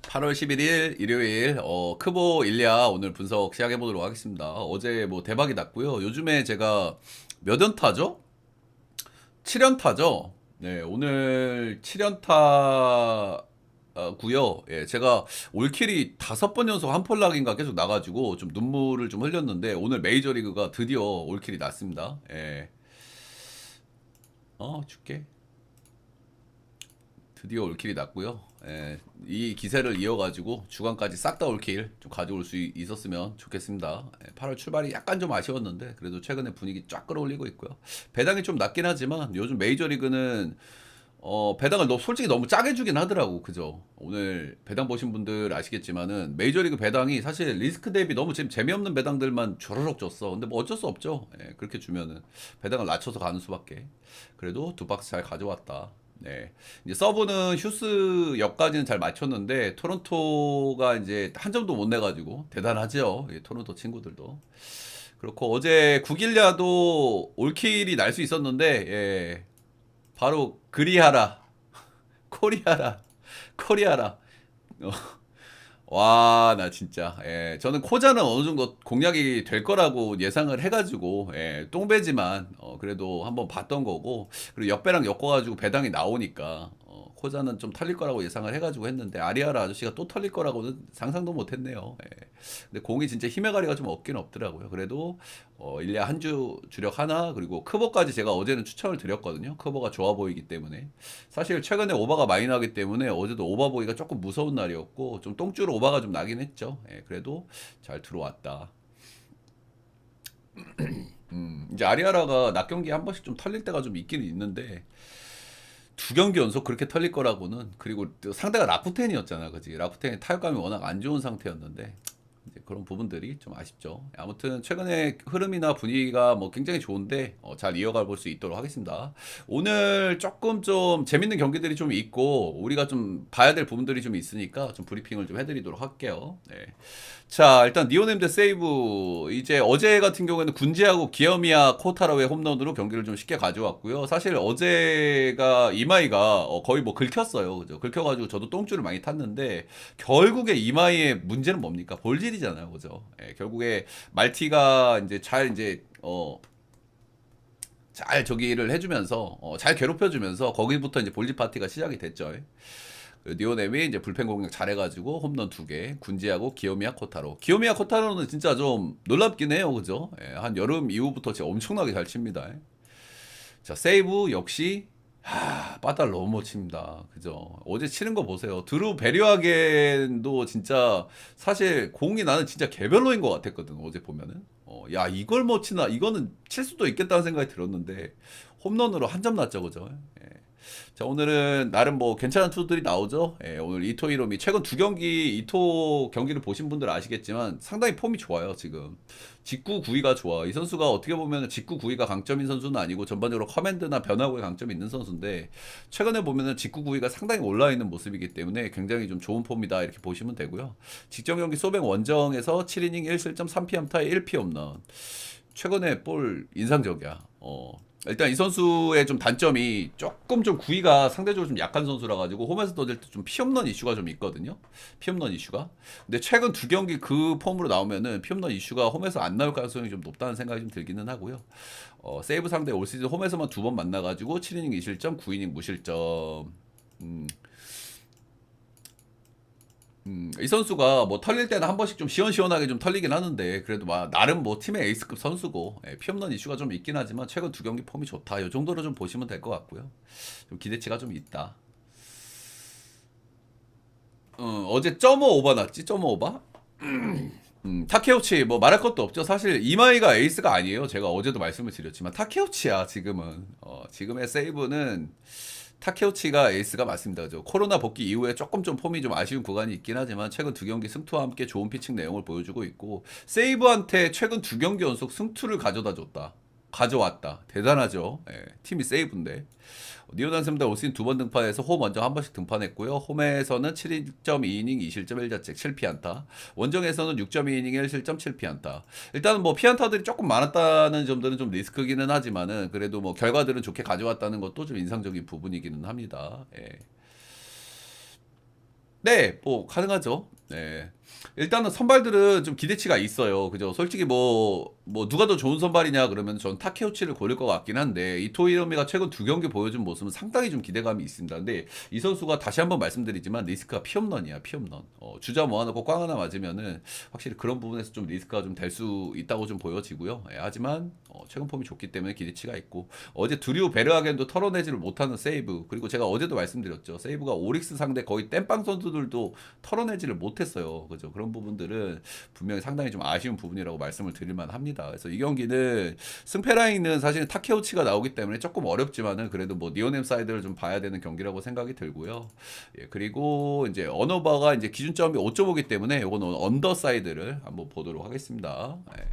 8월 11일 일요일 크보 일리아 오늘 분석 시작해 보도록 하겠습니다. 어제 뭐 대박이 났고요. 요즘에 제가 몇 연타죠? 7연타죠. 네, 오늘 7연타 구요. 예, 제가 올킬이 5번 연속 한 폴락인가 계속 나가지고 좀 눈물을 좀 흘렸는데 오늘 메이저리그가 드디어 올킬이 났습니다. 예. 줄게. 드디어 올킬이 났고요. 예, 이 기세를 이어가지고 주간까지 싹 다 올킬 좀 가져올 수 있었으면 좋겠습니다. 8월 출발이 약간 좀 아쉬웠는데 그래도 최근에 분위기 쫙 끌어올리고 있고요. 배당이 좀 낮긴 하지만 요즘 메이저리그는 배당을 솔직히 너무 짜게 주긴 하더라고. 그죠? 오늘 배당 보신 분들 아시겠지만은 메이저리그 배당이 사실 리스크 대비 너무 지금 재미없는 배당들만 주르륵 줬어. 근데 뭐 어쩔 수 없죠. 예, 그렇게 주면은 배당을 낮춰서 가는 수밖에. 그래도 두 박스 잘 가져왔다. 네. 이제 서브는 휴스 역까지는 잘 맞췄는데 토론토가 이제 한 점도 못 내가지고 대단하죠. 예, 토론토 친구들도. 그렇고 어제 구길야도 올킬이 날 수 있었는데 예, 바로 그리하라 코리아라 코리아라 어, 와, 나 진짜. 예, 저는 코자는 어느 정도 공략이 될 거라고 예상을 해가지고, 예, 똥배지만, 그래도 한번 봤던 거고, 그리고 역배랑 엮어가지고 배당이 나오니까, 코자는 좀 털릴 거라고 예상을 해가지고 했는데, 아리아라 아저씨가 또 털릴 거라고는 상상도 못 했네요. 예. 근데 공이 진짜 힘의 가리가 좀 없긴 없더라고요. 그래도, 일리아 한 주 주력 하나, 그리고 크보까지 제가 어제는 추천을 드렸거든요. 크보가 좋아 보이기 때문에. 사실 최근에 오바가 많이 나기 때문에 어제도 오바 보기가 조금 무서운 날이었고 좀 똥줄 오바가 좀 나긴 했죠. 예, 그래도 잘 들어왔다. 이제 아리아라가 낮 경기에 한 번씩 좀 털릴 때가 좀 있기는 있는데 두 경기 연속 그렇게 털릴 거라고는. 그리고 또 상대가 라쿠텐이었잖아, 그지? 라쿠텐이 타격감이 워낙 안 좋은 상태였는데 이제 그런 부분들이 좀 아쉽죠. 아무튼 최근에 흐름이나 분위기가 뭐 굉장히 좋은데 잘 이어가 볼 수 있도록 하겠습니다. 오늘 조금 좀 재밌는 경기들이 좀 있고 우리가 좀 봐야 될 부분들이 좀 있으니까 좀 브리핑을 좀 해드리도록 할게요. 네. 자, 일단 니오넴 대 세이브. 이제 어제 같은 경우에는 군지하고 기어미야 코타로의 홈런으로 경기를 좀 쉽게 가져왔고요. 사실 어제가 이마이가 거의 뭐 긁혔어요. 그죠? 긁혀가지고 저도 똥줄을 많이 탔는데 결국에 이마이의 문제는 뭡니까? 볼질이잖아요. 그죠? 예, 결국에 말티가 이제 잘 저기를 해주면서 잘 괴롭혀주면서 거기부터 이제 볼질 파티가 시작이 됐죠. 니오넴이 이제 불펜 공격 잘해가지고 홈런 2개, 군지하고 기요미야 코타로. 기요미야 코타로는 진짜 좀 놀랍긴 해요, 그죠? 예, 한 여름 이후부터 진짜 엄청나게 잘 칩니다. 자, 세이브 역시 빠따를 너무 못 칩니다. 그죠? 어제 치는 거 보세요. 드루 베리와겐도 진짜 사실 공이 나는 진짜 개별로인 것 같았거든. 어제 보면은. 야, 이걸 못 치나? 이거는 칠 수도 있겠다는 생각이 들었는데 홈런으로 한 점 났죠, 그죠? 예. 자, 오늘은 나름 뭐 괜찮은 투수들이 나오죠. 예, 오늘 이토 이로미 최근 두 경기 이토 경기를 보신 분들 아시겠지만 상당히 폼이 좋아요, 지금. 직구 구위가 좋아. 이 선수가 어떻게 보면 직구 구위가 강점인 선수는 아니고 전반적으로 커맨드나 변화구에 강점이 있는 선수인데 최근에 보면은 직구 구위가 상당히 올라 있는 모습이기 때문에 굉장히 좀 좋은 폼이다 이렇게 보시면 되고요. 직전 경기 소뱅 원정에서 7이닝 1실점 3피안타에 1피 홈런. 최근에 볼 인상적이야. 일단 이 선수의 좀 단점이 조금 좀 구위가 상대적으로 좀 약한 선수라 가지고 홈에서 던질 때 좀 피홈런 이슈가 좀 있거든요. 피홈런 이슈가. 근데 최근 두 경기 그 폼으로 나오면은 피홈런 이슈가 홈에서 안 나올 가능성이 좀 높다는 생각이 좀 들기는 하고요. 세이브 상대 올 시즌 홈에서만 2번 만나가지고 7이닝 2실점, 9이닝 무실점. 음, 이 선수가 뭐 털릴 때는 한 번씩 좀 시원시원하게 좀 털리긴 하는데 그래도 막 나름 뭐 팀의 에이스급 선수고 피없는 이슈가 좀 있긴 하지만 최근 두 경기 폼이 좋다. 이 정도로 좀 보시면 될 것 같고요. 좀 기대치가 좀 있다. 어제 점오 오버 났지? 점오 오버? 타케우치 뭐 말할 것도 없죠. 사실 이마이가 에이스가 아니에요. 제가 어제도 말씀을 드렸지만 타케우치야 지금은. 지금의 세이브는 타케우치가 에이스가 맞습니다. 그죠? 코로나 복귀 이후에 조금 좀 폼이 좀 아쉬운 구간이 있긴 하지만 최근 두 경기 승투와 함께 좋은 피칭 내용을 보여주고 있고 세이브한테 최근 두 경기 연속 승투를 가져왔다. 대단하죠. 예, 팀이 세이브인데. 니오단 샘다 올 시즌 2번 등판해서 홈 원정 한 번씩 등판했고요. 홈에서는 7.2이닝 2실점 1자책 7피안타. 원정에서는 6.2이닝 1실점 7피안타. 일단은 뭐 피안타들이 조금 많았다는 점들은 좀 리스크기는 하지만은 그래도 뭐 결과들은 좋게 가져왔다는 것도 좀 인상적인 부분이기는 합니다. 예. 네, 뭐 가능하죠. 네. 일단은 선발들은 좀 기대치가 있어요. 그죠? 솔직히 뭐 누가 더 좋은 선발이냐 그러면 전 타케우치를 고를 것 같긴 한데 이토 히로미가 최근 두 경기 보여준 모습은 상당히 좀 기대감이 있습니다. 근데 이 선수가 다시 한번 말씀드리지만 리스크가 피홈런이야, 피홈런. 주자 모아놓고 꽝 하나 맞으면은 확실히 그런 부분에서 좀 리스크가 좀 될 수 있다고 좀 보여지고요. 예, 하지만 최근 폼이 좋기 때문에 기대치가 있고 어제 드류 베르하겐도 털어내지를 못하는 세이브 그리고 제가 어제도 말씀드렸죠. 세이브가 오릭스 상대 거의 땜빵 선수들도 털어내지를 못했어요. 그죠? 그런 부분들은 분명히 상당히 좀 아쉬운 부분이라고 말씀을 드릴만 합니다. 그래서 이 경기는 승패 라인은 사실 타케우치가 나오기 때문에 조금 어렵지만은 그래도 뭐 니오넴 사이드를 좀 봐야 되는 경기라고 생각이 들고요. 예, 그리고 이제 언어바가 이제 기준점이 5.5기 때문에 요거는 언더 사이드를 한번 보도록 하겠습니다. 예,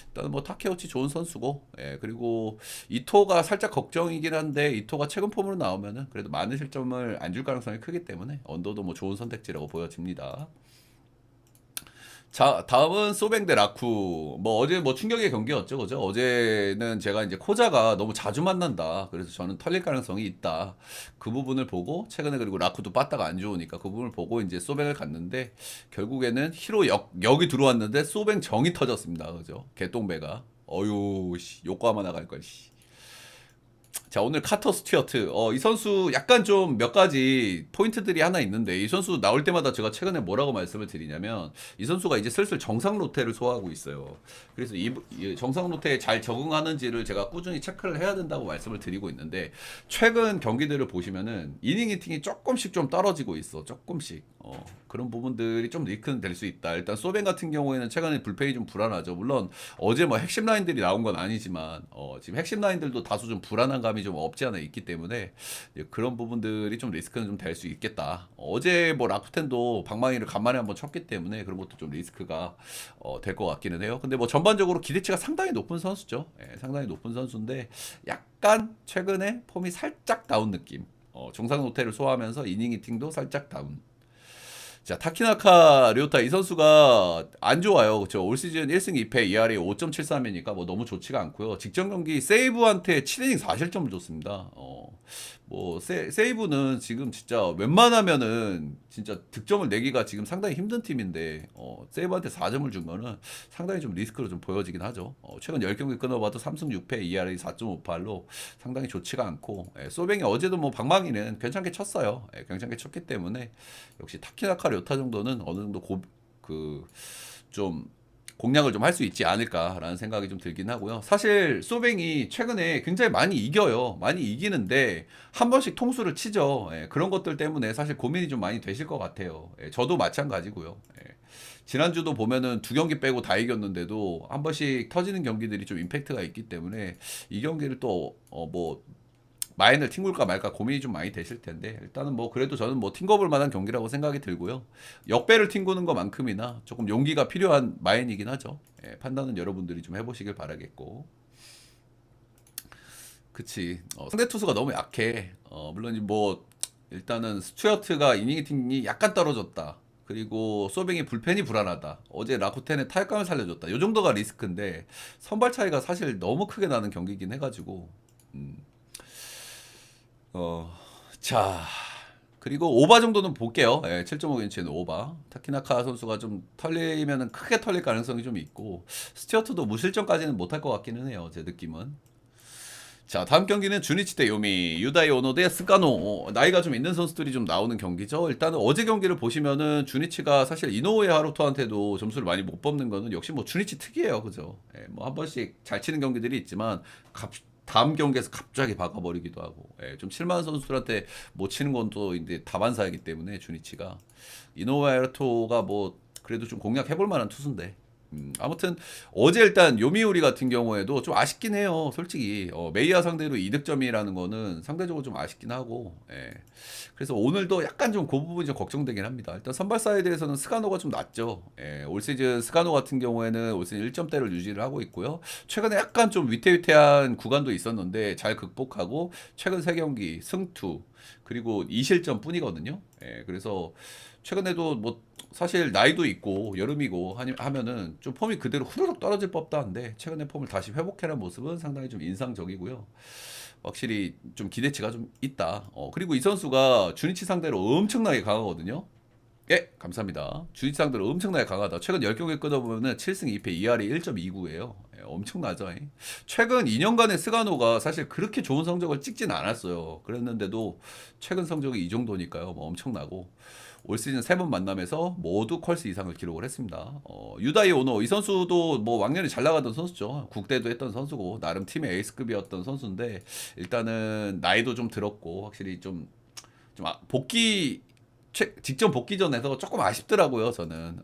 일단 뭐 타케우치 좋은 선수고, 예, 그리고 이토가 살짝 걱정이긴 한데 이토가 최근 폼으로 나오면은 그래도 많은 실점을 안 줄 가능성이 크기 때문에 언더도 뭐 좋은 선택지라고 보여집니다. 자, 다음은 소뱅 대 라쿠. 뭐 어제 뭐 충격의 경기였죠, 그죠? 어제는 제가 이제 코자가 너무 자주 만난다. 그래서 저는 털릴 가능성이 있다. 그 부분을 보고 최근에 그리고 라쿠도 빠따가 안 좋으니까 그 부분을 보고 이제 소뱅을 갔는데 결국에는 히로 역이 들어왔는데 소뱅 정이 터졌습니다, 그죠? 개똥배가. 어유, 씨, 욕과만 나갈 걸. 씨. 자, 오늘 카터 스튜어트. 이 선수 약간 좀 몇 가지 포인트들이 하나 있는데, 이 선수 나올 때마다 제가 최근에 뭐라고 말씀을 드리냐면, 이 선수가 이제 슬슬 정상 로테를 소화하고 있어요. 그래서 이 정상 로테에 잘 적응하는지를 제가 꾸준히 체크를 해야 된다고 말씀을 드리고 있는데, 최근 경기들을 보시면은, 이닝 히팅이 조금씩 좀 떨어지고 있어. 조금씩. 그런 부분들이 좀 리스크는 될 수 있다. 일단 소벤 같은 경우에는 최근에 불펜이 좀 불안하죠. 물론 어제 뭐 핵심 라인들이 나온 건 아니지만 지금 핵심 라인들도 다소 좀 불안한 감이 좀 없지 않아 있기 때문에 그런 부분들이 좀 리스크는 좀 될 수 있겠다. 어제 뭐 라쿠텐도 방망이를 간만에 한번 쳤기 때문에 그런 것도 좀 리스크가 될 것 같기는 해요. 근데 뭐 전반적으로 기대치가 상당히 높은 선수죠. 예, 상당히 높은 선수인데 약간 최근에 폼이 살짝 다운 느낌. 정상 호텔을 소화하면서 이닝 히팅도 살짝 다운. 자, 타키나카 료타 이 선수가 안 좋아요. 그렇죠. 올 시즌 1승 2패 ERA 5.73이니까 뭐 너무 좋지가 않고요. 직전 경기 세이브한테 7이닝 4실점을 줬습니다. 뭐 세이브는 지금 진짜 웬만하면은 진짜 득점을 내기가 지금 상당히 힘든 팀인데 세이브한테 4점을 준 거는 상당히 좀 리스크로 좀 보여지긴 하죠. 최근 10경기 끊어봐도 3승 6패 ERA 4.58로 상당히 좋지가 않고 소뱅이 어제도 뭐 방망이는 괜찮게 쳤어요. 괜찮게 쳤기 때문에 역시 타키나카 료타 정도는 어느 정도 좀 공략을 좀 할 수 있지 않을까라는 생각이 좀 들긴 하고요. 사실 소뱅이 최근에 굉장히 많이 이겨요. 많이 이기는데 한 번씩 통수를 치죠. 그런 것들 때문에 사실 고민이 좀 많이 되실 것 같아요. 저도 마찬가지고요. 지난주도 보면은 두 경기 빼고 다 이겼는데도 한 번씩 터지는 경기들이 좀 임팩트가 있기 때문에 이 경기를 또 뭐 마인을 튕길까 말까 고민이 좀 많이 되실 텐데 일단은 뭐 그래도 저는 뭐 튕겨볼 만한 경기라고 생각이 들고요. 역배를 튕기는 것만큼이나 조금 용기가 필요한 마인이긴 하죠. 판단은 여러분들이 좀 해보시길 바라겠고. 그치. 상대 투수가 너무 약해. 물론 뭐 일단은 스튜어트가 이닝 히팅이 약간 떨어졌다. 그리고 소뱅이 불펜이 불안하다. 어제 라쿠텐의 타격감을 살려줬다. 요 정도가 리스크인데 선발 차이가 사실 너무 크게 나는 경기긴 해가지고 음, 어, 자, 그리고 오바 정도는 볼게요. 7.5인치는 오바. 타키나카 선수가 좀 털리면은 크게 털릴 가능성이 좀 있고, 스튜어트도 무실점까지는 못할 것 같기는 해요. 제 느낌은. 자, 다음 경기는 주니치 대 요미, 유다이 오노 대 스카노. 나이가 좀 있는 선수들이 좀 나오는 경기죠. 일단은 어제 경기를 보시면은 주니치가 사실 이노우에 하루토한테도 점수를 많이 못 뽑는 거는 역시 뭐 주니치 특이해요. 그죠? 뭐 한 번씩 잘 치는 경기들이 있지만 다음 경기에서 갑자기 박아버리기도 하고 좀 칠만한 선수들한테 못 치는 건 또 이제 다반사이기 때문에 주니치가 이노우에 하루토가 뭐 그래도 좀 공략해볼 만한 투수인데 아무튼 어제 일단 요미우리 같은 경우에도 좀 아쉽긴 해요. 솔직히 메이아 상대로 이득점이라는 거는 상대적으로 좀 아쉽긴 하고 그래서 오늘도 약간 좀 그 부분이 좀 걱정되긴 합니다. 일단 선발 사이드에서는 스가노가 좀 낫죠. 올 시즌 스가노 같은 경우에는 올 시즌 1점대를 유지를 하고 있고요. 최근에 약간 좀 위태위태한 구간도 있었는데 잘 극복하고 최근 3경기 승투 그리고 2실점 뿐이거든요. 그래서 최근에도 뭐 사실 나이도 있고 여름이고 하면은 좀 폼이 그대로 후루룩 떨어질 법도 한데 최근에 폼을 다시 회복해낸 모습은 상당히 좀 인상적이고요. 확실히 좀 기대치가 좀 있다. 그리고 이 선수가 주니치 상대로 엄청나게 강하거든요. 예, 감사합니다. 주식상들 엄청나게 강하다. 최근 10경기 끊어보면은 7승 2패 2할이 1.29예요. 엄청나죠. 최근 2년간의 스가노가 사실 그렇게 좋은 성적을 찍진 않았어요. 그랬는데도 최근 성적이 이 정도니까요. 뭐 엄청나고. 올 시즌 3번 만남에서 모두 퀄스 이상을 기록을 했습니다. 유다이 오노 이 선수도 뭐 왕년에 잘 나가던 선수죠. 국대도 했던 선수고 나름 팀의 에이스급이었던 선수인데 일단은 나이도 좀 들었고 확실히 복귀 직전 복귀전에서 조금 아쉽더라고요. 저는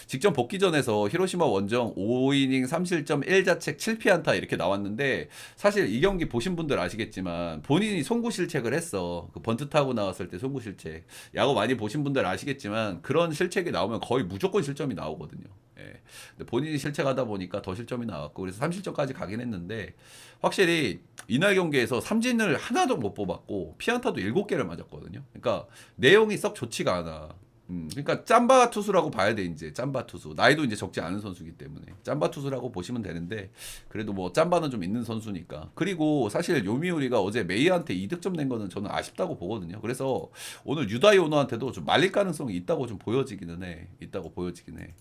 직전 복귀전에서 히로시마 원정 5이닝 3실점 1자책 7피안타 이렇게 나왔는데 사실 이 경기 보신 분들 아시겠지만 본인이 송구 실책을 했어. 그 번트 타고 나왔을 때 송구 실책. 야구 많이 보신 분들 아시겠지만 그런 실책이 나오면 거의 무조건 실점이 나오거든요. 예. 근데 본인이 실책하다 보니까 더 실점이 나왔고 그래서 3실점까지 가긴 했는데 확실히 이날 경기에서 삼진을 하나도 못 뽑았고 피안타도 7개를 맞았거든요. 그러니까 내용이 썩 좋지가 않아. 그러니까 짬바 투수라고 봐야 돼 이제 짬바 투수 나이도 이제 적지 않은 선수기 때문에 짬바 투수라고 보시면 되는데 그래도 뭐 짬바는 좀 있는 선수니까 그리고 사실 요미우리가 어제 메이한테 2득점 낸 거는 저는 아쉽다고 보거든요. 그래서 오늘 유다이 오노한테도 좀 말릴 가능성이 있다고 좀 보여지기는 해. 있다고 보여지긴 해.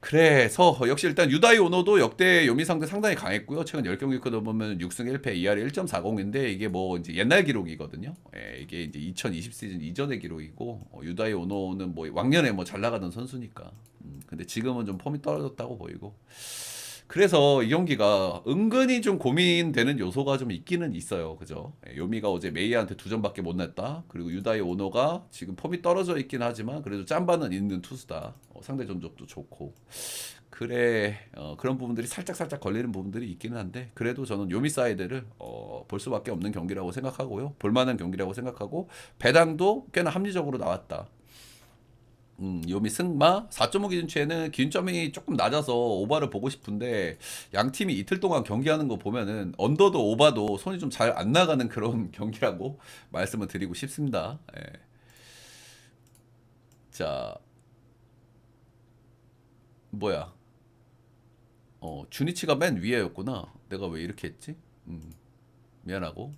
그래서 역시 일단 유다이 오노도 역대 요미 상대 상당히 강했고요. 최근 10경기 끊어보면 6승 1패 2할이 1.40인데 이게 뭐 이제 옛날 기록이거든요. 예, 이게 이제 2020 시즌 이전의 기록이고 유다이 오노는 뭐 왕년에 뭐 잘 나가던 선수니까. 근데 지금은 좀 폼이 떨어졌다고 보이고. 그래서 이 경기가 은근히 좀 고민되는 요소가 좀 있기는 있어요. 그죠? 예, 요미가 어제 메이한테 2점밖에 못 냈다. 그리고 유다이 오노가 지금 폼이 떨어져 있긴 하지만 그래도 짬바는 있는 투수다. 상대 전적도 좋고. 그래, 그런 부분들이 살짝 걸리는 부분들이 있기는 한데 그래도 저는 요미 사이드를 볼 수밖에 없는 경기라고 생각하고요. 볼만한 경기라고 생각하고 배당도 꽤나 합리적으로 나왔다. 요미 승마 4.5 기준치에는 기준점이 조금 낮아서 오바를 보고 싶은데 양 팀이 이틀 동안 경기하는 거 보면은 언더도 오바도 손이 좀 잘 안 나가는 그런 경기라고 말씀을 드리고 싶습니다. 예. 자, 뭐야? 주니치가 맨 위에였구나. 내가 왜 이렇게 했지? 미안하고.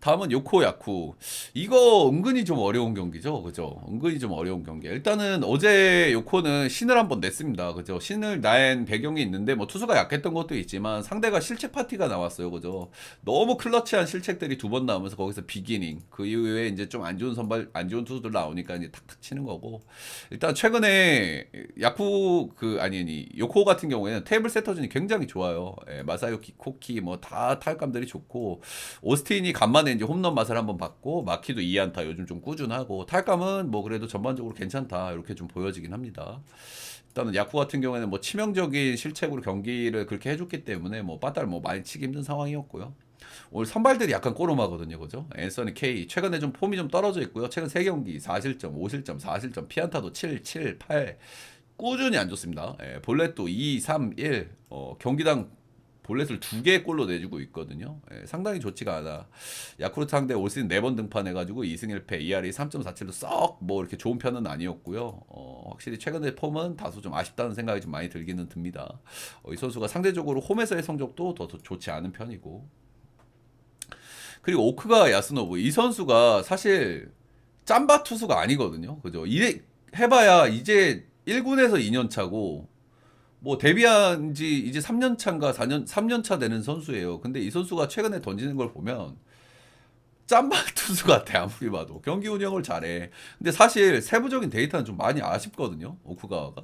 다음은 요코 야쿠. 이거 은근히 좀 어려운 경기죠. 그죠? 은근히 좀 어려운 경기. 일단은 어제 요코는 신을 한번 냈습니다. 그죠? 신을 낸 배경이 있는데 뭐 투수가 약했던 것도 있지만 상대가 실책 파티가 나왔어요. 그죠? 너무 클러치한 실책들이 2번 나오면서 거기서 비기닝. 그 이후에 이제 좀 안 좋은 선발, 안 좋은 투수들 나오니까 이제 탁탁 치는 거고. 일단 최근에 야쿠 아니 요코 같은 경우에는 테이블 세터진이 굉장히 좋아요. 예, 마사요키 코키 뭐 다 타격감들이 좋고 오스틴이 간만에 이제 홈런 맛을 한번 봤고 마키도 2안타 요즘 좀 꾸준하고 탈감은 뭐 그래도 전반적으로 괜찮다 이렇게 좀 보여지긴 합니다. 일단은 야쿠 같은 경우에는 뭐 치명적인 실책으로 경기를 그렇게 해줬기 때문에 뭐 빠따를 뭐 많이 치기 힘든 상황이었고요. 오늘 선발들이 약간 꼬름하거든요, 그죠? 앤서니 K 최근에 좀 폼이 좀 떨어져 있고요. 최근 3경기 4실점, 5실점, 4실점, 피안타도 7, 7, 8 꾸준히 안 좋습니다. 예, 볼넷도 2, 3, 1 경기당 볼넷을 2개의 골로 내주고 있거든요. 예, 상당히 좋지가 않아. 야쿠르트 상대 올 시즌 4번 등판해가지고 2승 1패, ERA 3.47도 썩 뭐 이렇게 좋은 편은 아니었고요. 확실히 최근의 폼은 다소 좀 아쉽다는 생각이 좀 많이 들기는 듭니다. 이 선수가 상대적으로 홈에서의 성적도 더 좋지 않은 편이고. 그리고 오크가 야스노부 이 선수가 사실 짬바 투수가 아니거든요. 그죠? 이래 해봐야 이제 1군에서 2년 차고 뭐 데뷔한 지 이제 3년 차인가 3년 차 되는 선수예요. 근데 이 선수가 최근에 던지는 걸 보면 짬바 투수 같아 아무리 봐도 경기 운영을 잘해. 근데 사실 세부적인 데이터는 좀 많이 아쉽거든요. 오쿠가와가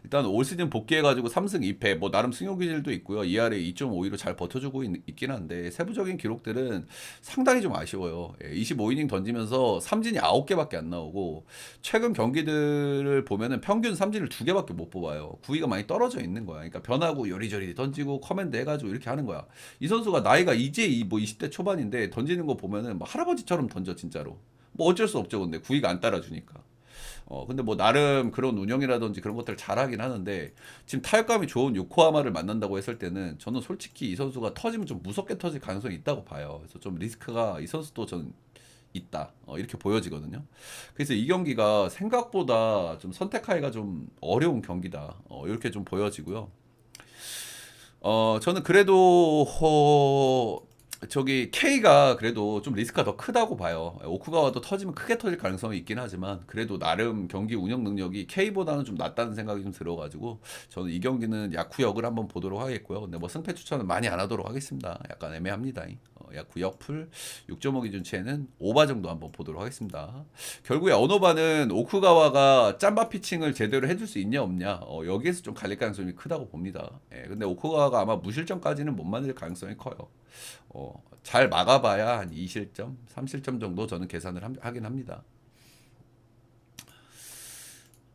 일단 올 시즌 복귀해가지고 3승 2패 뭐 나름 승용 기질도 있고요. ERA 2.52로 잘 버텨주고 있긴 한데 세부적인 기록들은 상당히 좀 아쉬워요. 25이닝 던지면서 삼진이 9개밖에 안 나오고 최근 경기들을 보면은 평균 삼진을 2개밖에 못 뽑아요. 구위가 많이 떨어져 있는 거야. 그러니까 변하고 요리조리 던지고 커맨드 해가지고 이렇게 하는 거야. 이 선수가 나이가 이제 뭐 20대 초반인데 던지는 거 보면은 뭐 할아버지처럼 던져 진짜로. 뭐 어쩔 수 없죠. 근데 구위가 안 따라주니까. 근데 뭐 나름 그런 운영이라든지 그런 것들을 잘하긴 하는데 지금 타격감이 좋은 요코하마를 만난다고 했을 때는 저는 솔직히 이 선수가 터지면 좀 무섭게 터질 가능성이 있다고 봐요. 그래서 좀 리스크가 이 선수도 전 있다. 이렇게 보여지거든요. 그래서 이 경기가 생각보다 좀 선택하기가 좀 어려운 경기다. 이렇게 좀 보여지고요. 저는 그래도 저기 K가 그래도 좀 리스크가 더 크다고 봐요. 오쿠가와도 터지면 크게 터질 가능성이 있긴 하지만 그래도 나름 경기 운영 능력이 K보다는 좀 낫다는 생각이 좀 들어가지고 저는 이 경기는 야쿠역을 한번 보도록 하겠고요. 근데 뭐 승패 추천은 많이 안 하도록 하겠습니다. 약간 애매합니다. 야쿠역 풀 6.5 기준치에는 오바 정도 한번 보도록 하겠습니다. 결국에 언어바는 오쿠가와가 짬바 피칭을 제대로 해줄 수 있냐 없냐 여기에서 좀 갈릴 가능성이 크다고 봅니다. 근데 오쿠가와가 아마 무실점까지는 못 만들 가능성이 커요. 잘 막아봐야 한 2실점, 3실점 정도 저는 계산을 하긴 합니다.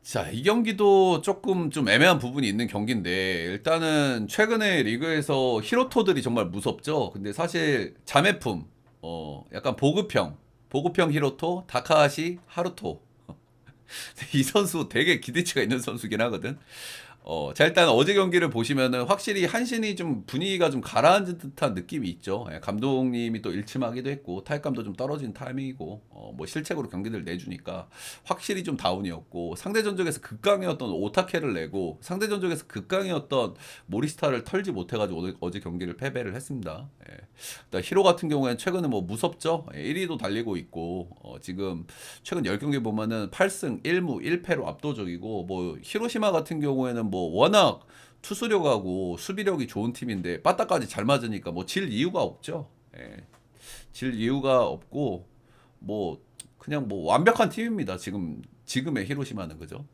자, 이 경기도 조금 좀 애매한 부분이 있는 경기인데 일단은 최근에 리그에서 히로토들이 정말 무섭죠. 근데 사실 자매품, 약간 보급형 히로토, 다카하시, 하루토 이 선수 되게 기대치가 있는 선수긴 하거든. 자, 일단 어제 경기를 보시면은 확실히 한신이 좀 분위기가 좀 가라앉은 듯한 느낌이 있죠. 감독님이 또 일침하기도 했고, 타격감도 좀 떨어진 타이밍이고, 뭐 실책으로 경기를 내주니까 확실히 좀 다운이었고, 상대 전적에서 극강이었던 오타케를 내고, 상대 전적에서 극강이었던 모리스타를 털지 못해가지고 어제 경기를 패배를 했습니다. 일단 히로 같은 경우에는 최근에 뭐 무섭죠. 1위도 달리고 있고, 지금 최근 10경기 보면은 8승 1무 1패로 압도적이고, 뭐 히로시마 같은 경우에는 뭐 워낙 투수력하고 수비력이 좋은 팀인데 빠따까지 잘 맞으니까 뭐 질 이유가 없죠. 질 이유가 없고 뭐 그냥 뭐 완벽한 팀입니다. 지금의 히로시마는 그죠?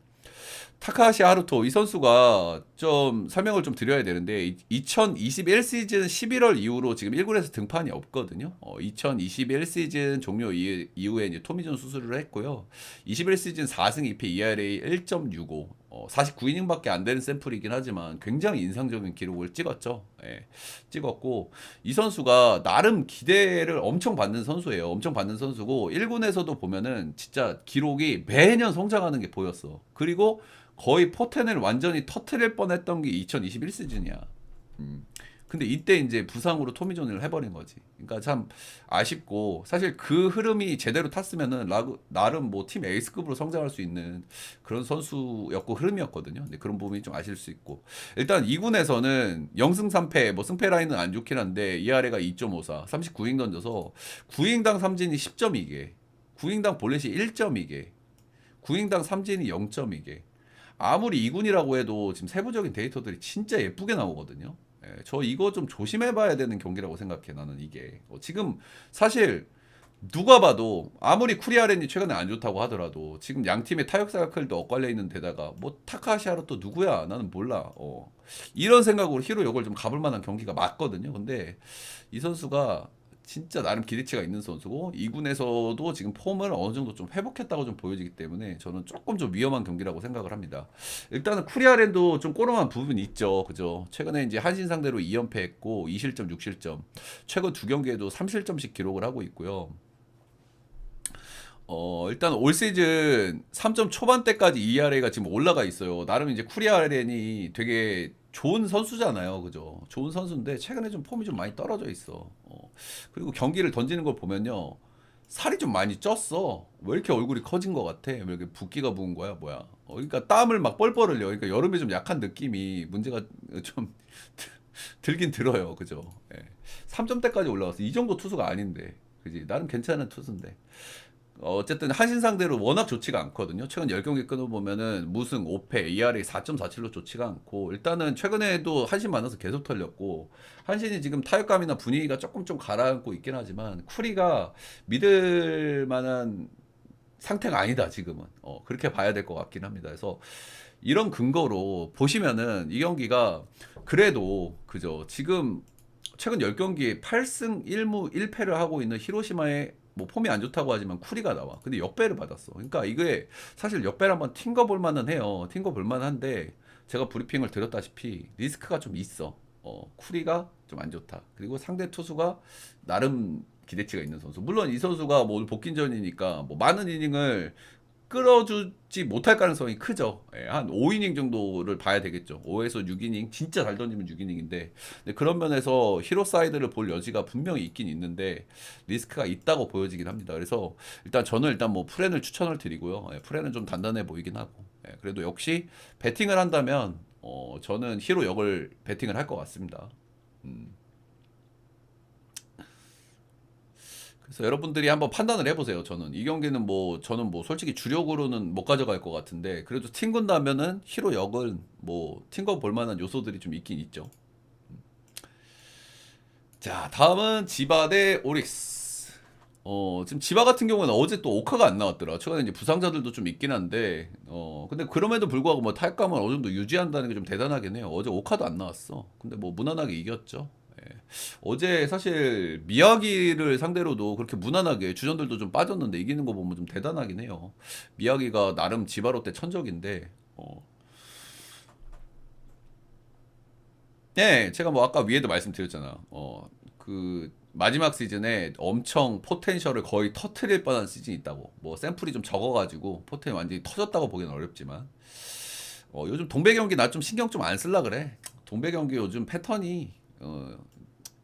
타카하시 하루토 이 선수가 좀 설명을 좀 드려야 되는데 2021 시즌 11월 이후로 지금 1군에서 등판이 없거든요. 2021 시즌 종료 이후에 이제 토미존 수술을 했고요. 21 시즌 4승 2패 ERA 1.65 49이닝밖에 안 되는 샘플이긴 하지만 굉장히 인상적인 기록을 찍었죠. 찍었고 이 선수가 나름 기대를 엄청 받는 선수예요. 엄청 받는 선수고 1군에서도 보면은 진짜 기록이 매년 성장하는 게 보였어. 그리고 거의 포텐을 완전히 터트릴 뻔했던 게 2021 시즌이야. 근데 이때 이제 부상으로 토미존을 해버린 거지. 그러니까 참 아쉽고 사실 그 흐름이 제대로 탔으면은 나름 뭐 팀 에이스급으로 성장할 수 있는 그런 선수였고 흐름이었거든요. 근데 그런 부분이 좀 아실 수 있고 일단 2군에서는 0승 3패 뭐 승패 라인은 안 좋긴 한데 ERA가 2.54 39인 던져서 9인당 삼진이 10.2개 9인당 볼넷이 1.2개 9인당 삼진이 0.2개 아무리 2군이라고 해도 지금 세부적인 데이터들이 진짜 예쁘게 나오거든요. 저 이거 좀 조심해봐야 되는 경기라고 생각해 나는 이게 지금 사실 누가 봐도 아무리 쿠리아렌이 최근에 안 좋다고 하더라도 지금 양 팀의 타격 사이클도 엇갈려 있는 데다가 뭐 타카하시하루 또 누구야 나는 몰라 이런 생각으로 히로 역을 좀 가볼 만한 경기가 맞거든요. 근데 이 선수가 진짜 나름 기대치가 있는 선수고 2군에서도 지금 폼을 어느 정도 좀 회복했다고 좀 보여지기 때문에 저는 조금 좀 위험한 경기라고 생각을 합니다. 일단은 쿠리아렌도 좀 꼬름한 부분이 있죠. 그죠? 최근에 이제 한신 상대로 2연패 했고 2실점 6실점. 최근 두 경기에도 3실점씩 기록을 하고 있고요. 일단 올 시즌 3점 초반대까지 ERA가 지금 올라가 있어요. 나름 이제 쿠리아렌이 되게 좋은 선수잖아요. 그죠? 좋은 선수인데 최근에 좀 폼이 좀 많이 떨어져 있어. 그리고 경기를 던지는 걸 보면요. 살이 좀 많이 쪘어. 왜 이렇게 얼굴이 커진 것 같아? 왜 이렇게 붓기가 부은 거야? 뭐야? 그러니까 땀을 막 뻘뻘 흘려. 그러니까 여름에 좀 약한 느낌이 문제가 좀 들긴 들어요. 그죠? 3점대까지 올라왔어. 이 정도 투수가 아닌데. 그지? 나름 괜찮은 투수인데. 어쨌든 한신 상대로 워낙 좋지가 않거든요. 최근 10경기 끊어보면은 무승 5패, ERA 4.47로 좋지가 않고 일단은 최근에도 한신 만나서 계속 털렸고 한신이 지금 타격감이나 분위기가 조금 좀 가라앉고 있긴 하지만 쿠리가 믿을 만한 상태가 아니다 지금은. 그렇게 봐야 될 것 같긴 합니다. 그래서 이런 근거로 보시면은 이 경기가 그래도 그죠. 지금 최근 10경기에 8승 1무 1패를 하고 있는 히로시마의 뭐 폼이 안 좋다고 하지만 쿠리가 나와. 근데 역배를 받았어. 그러니까 이게 사실 역배를 한번 튕겨 볼 만은 해요. 튕겨 볼 만한데 제가 브리핑을 드렸다시피 리스크가 좀 있어. 쿠리가 좀 안 좋다. 그리고 상대 투수가 나름 기대치가 있는 선수. 물론 이 선수가 뭐 오늘 복귀전이니까 뭐 많은 이닝을 끌어주지 못할 가능성이 크죠. 한 5이닝 정도를 봐야 되겠죠. 5에서 6이닝 진짜 잘 던지면 6이닝인데 그런 면에서 히로 사이드를 볼 여지가 분명히 있긴 있는데 리스크가 있다고 보여지긴 합니다. 그래서 저는 일단 뭐 프렌을 추천을 드리고요. 프렌은 좀 단단해 보이긴 하고 그래도 역시 배팅을 한다면 저는 히로 역을 배팅을 할 것 같습니다. 음. 그래서 여러분들이 한번 판단을 해보세요. 저는 이 경기는 뭐 저는 뭐 솔직히 주력으로는 못 가져갈 것 같은데 그래도 튕군다면은 히로 역은 뭐 튕거 볼 만한 요소들이 좀 있긴 있죠. 자, 다음은 지바 대 오릭스. 지금 지바 같은 경우는 어제 또 오카가 안 나왔더라. 최근에 이제 부상자들도 좀 있긴 한데, 근데 그럼에도 불구하고 뭐 타격감을 어느 정도 유지한다는 게 좀 대단하긴 해요. 어제 오카도 안 나왔어. 근데 뭐 무난하게 이겼죠. 예. 어제 사실 미야기를 상대로도 그렇게 무난하게 주전들도 좀 빠졌는데 이기는 거 보면 좀 대단하긴 해요. 미야기가 나름 지바 롯데 천적인데, 네, 제가 뭐 아까 위에도 말씀드렸잖아. 그 마지막 시즌에 엄청 포텐셜을 거의 터트릴 뻔한 시즌이 있다고. 뭐 샘플이 좀 적어가지고 포텐이 완전히 터졌다고 보기는 어렵지만, 요즘 동배 경기 나 좀 신경 좀 안 쓸라 그래. 동배 경기 요즘 패턴이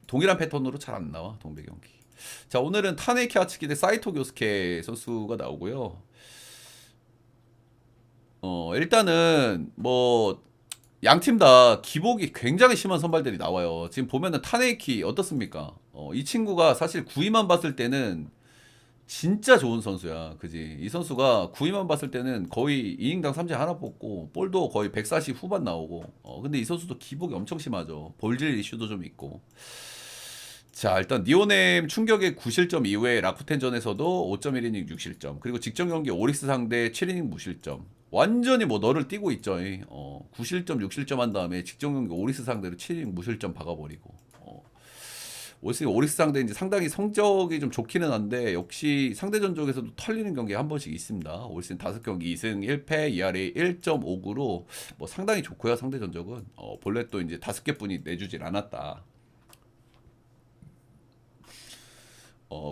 동일한 패턴으로 잘 안 나와. 동배 경기. 자, 오늘은 타네키 아츠키 대 사이토 교스케 선수가 나오고요. 일단은 뭐 양 팀 다 기복이 굉장히 심한 선발들이 나와요. 지금 보면은 타네이키 어떻습니까? 이 친구가 사실 구위만 봤을 때는 진짜 좋은 선수야. 그지? 이 선수가 구위만 봤을 때는 거의 이닝당 삼진 하나 뽑고 볼도 거의 140 후반 나오고. 근데 이 선수도 기복이 엄청 심하죠. 볼질 이슈도 좀 있고. 자, 일단 니오넴 충격의 9실점 이후에 라쿠텐전에서도 5.1이닝 6실점. 그리고 직전 경기 오릭스 상대 7이닝 무실점. 완전히 뭐 너를 띄고 있죠. 9실점 6실점 한 다음에 직전 경기 오릭스 상대로 7이닝 무실점 박아버리고. 오릭스 상대 이제 상당히 성적이 좀 좋기는 한데 역시 상대 전적에서도 털리는 경기가 한 번씩 있습니다. 올 시즌 5경기 2승 1패 ERA 1.59로 뭐 상당히 좋고요. 상대 전적은 본래 또 이제 5개뿐이 내주질 않았다.